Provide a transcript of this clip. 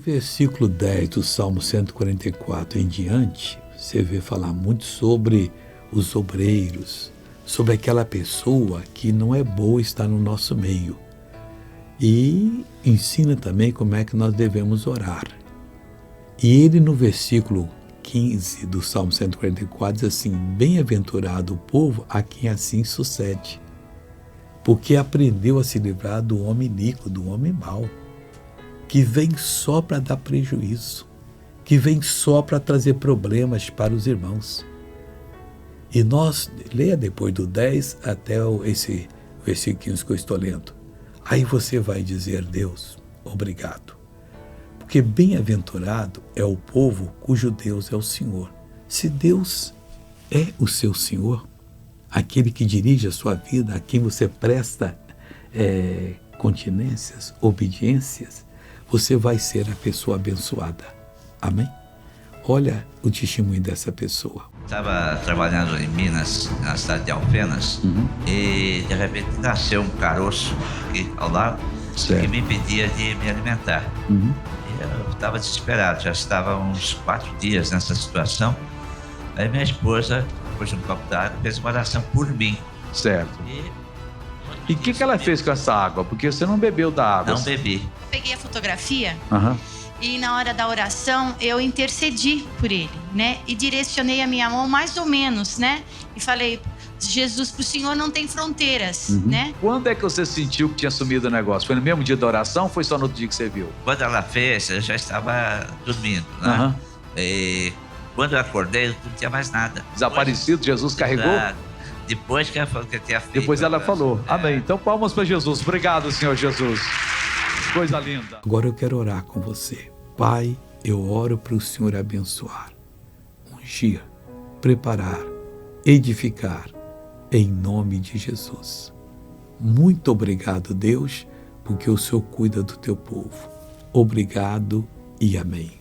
versículo 10 do Salmo 144 em diante, você vê falar muito sobre os obreiros, sobre aquela pessoa que não é boa estar no nosso meio. E ensina também como é que nós devemos orar. E ele no versículo 15 do Salmo 144 diz assim: bem-aventurado o povo a quem assim sucede, porque aprendeu a se livrar do homem iníquo, do homem mau, que vem só para dar prejuízo, que vem só para trazer problemas para os irmãos. E nós, leia depois do 10 até esse versículo 15 que eu estou lendo. Aí você vai dizer: Deus, obrigado. Porque bem-aventurado é o povo cujo Deus é o Senhor. Se Deus é o seu Senhor, aquele que dirige a sua vida, a quem você presta continências, obediências, você vai ser a pessoa abençoada. Amém? Olha o testemunho dessa pessoa. Estava trabalhando em Minas, na cidade de Alfenas, e de repente nasceu um caroço aqui ao lado, que me impedia de me alimentar. E eu estava desesperado, já estava uns 4 dias nessa situação. Aí minha esposa, depois de um copo d'água, fez uma oração por mim. Certo. E o que ela fez com essa água? Porque você não bebeu da água. Não bebi. Eu peguei a fotografia E na hora da oração eu intercedi por ele, né? E direcionei a minha mão mais ou menos, né? E falei: Jesus, pro Senhor não tem fronteiras, né? Quando é que você sentiu que tinha sumido o negócio? Foi no mesmo dia da oração ou foi só no outro dia que você viu? Quando ela fez, eu já estava dormindo, né? E quando eu acordei, não tinha mais nada. Desaparecido, Jesus carregou? Depois que ela falou que tinha feito. Depois ela falou. Amém. Então palmas para Jesus. Obrigado, Senhor Jesus. Coisa linda. Agora eu quero orar com você. Pai, eu oro para o Senhor abençoar, ungir, preparar, edificar, em nome de Jesus. Muito obrigado, Deus, porque o Senhor cuida do teu povo. Obrigado e amém.